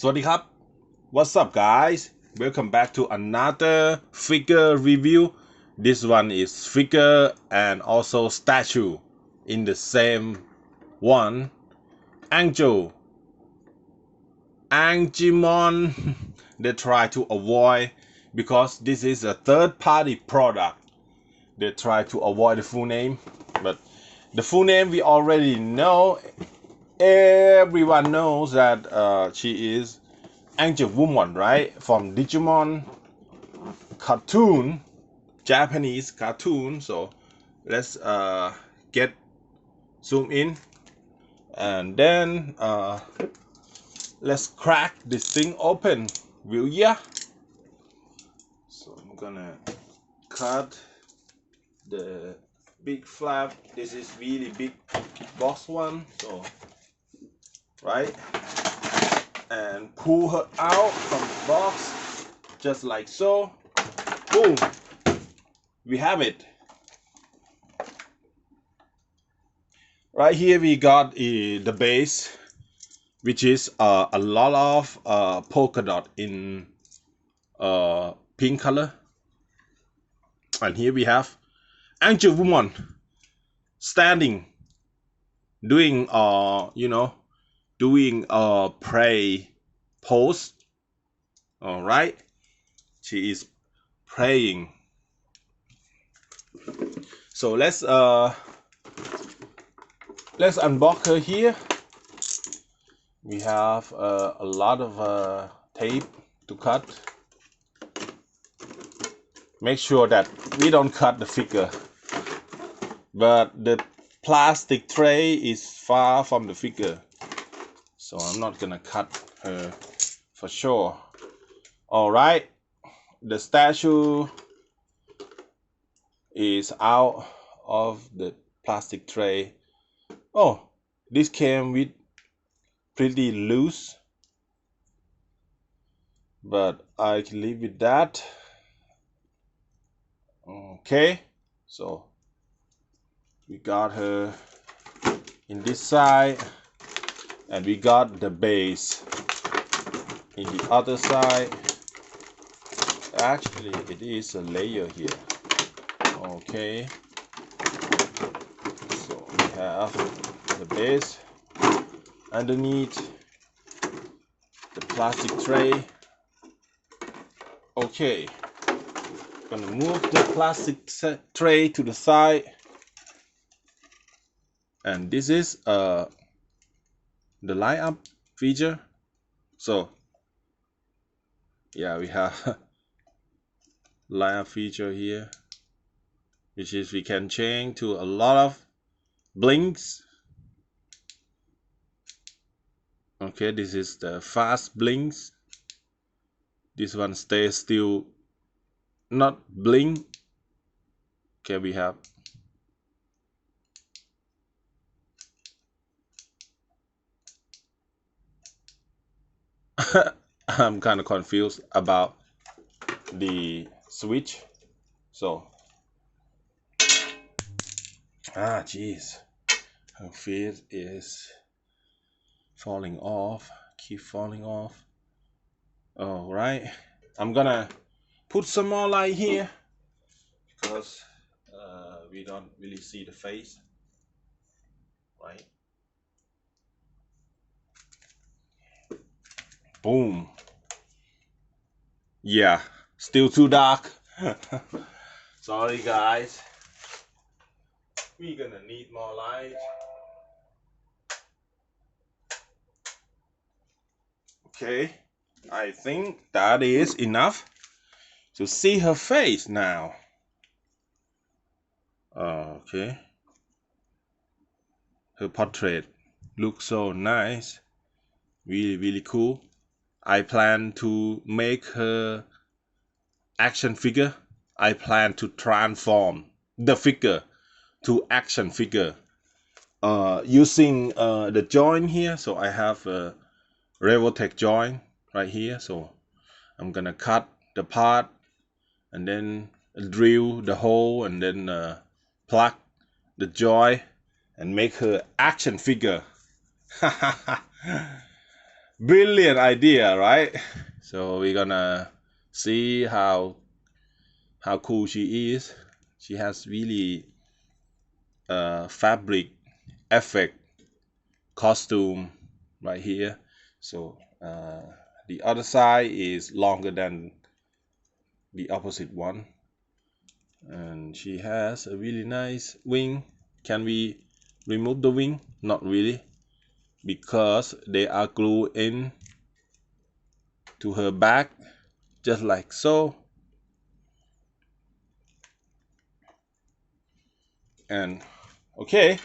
สวัสดีครับ What's up guys? Welcome back to another figure review. This one is figure and also statue in the same one. Angewomon. They try to avoid because this is a third-party product. They try to avoid the full name, but the full name we already know. Everyone knows that she is Angewomon, right? From Digimon cartoon, Japanese cartoon. So let's get zoom in and then let's crack this thing open, will ya? So I'm gonna cut the big flap. This is really big box one, so right, and pull her out from the box just like so. Boom, we have it. Right here we got the base, which is a lot of polka dot in pink color, and here we have Angewomon standing, doing doing pray pose. All right, she is praying. So let's unbox her here. We have a lot of tape to cut. Make sure that we don't cut the figure, but the plastic tray is far from the figure, so I'm not gonna cut her for sure. All right, the statue is out of the plastic tray. Oh, this came with pretty loose, but I can live with that. Okay, so we got her in this side, and we got the base in the other side. Actually, it is a layer here. Okay, so we have the base underneath the plastic tray. Okay, gonna move the plastic tray to the side, and this is the line up feature. So yeah, we have line up feature here, which is we can change to a lot of blinks. Okay, this is the fast blinks. This one stays still, not blink. Okay, we have I'm kind of confused about the switch. So geez, her face is falling off, keep falling off. All right, I'm gonna put some more light here because we don't really see the face, right? Boom. Yeah, still too dark. Sorry guys, we're gonna need more light. Okay, I think that is enough to see her face now. Okay, her portrait looks so nice, really cool. I plan to make her action figure. I plan to transform the figure to action figure using the joint here. So I have a Revoltech joint right here, so I'm gonna cut the part and then drill the hole and then plug the joint and make her action figure. brilliant idea, right? So we're gonna see how cool she is. She has really fabric effect costume right here. So the other side is longer than the opposite one, and she has a really nice wing. Can we remove the wing? Not really, because they are glued in to her back, just like so. And okay,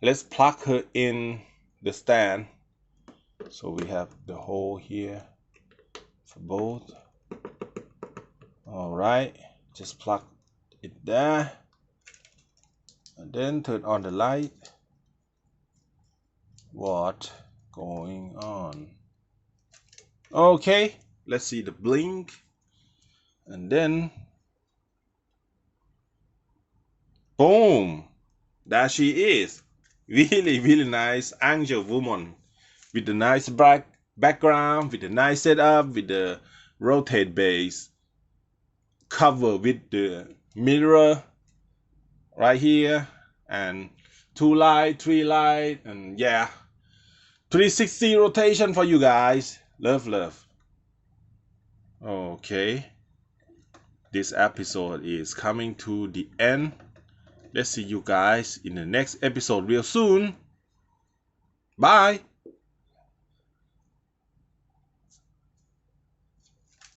let's plug her in the stand. So we have the hole here for both. All right, just plug it there, and then turn on the light. What going on? Okay, let's see the blink, and then boom, there she is. Really nice Angewomon with the nice background, with the nice setup, with the rotate base, cover with the mirror right here, and 2 light, 3 light, and yeah, 360 rotation for you guys. Love. Okay, this episode is coming to the end. Let's see you guys in the next episode real soon. Bye.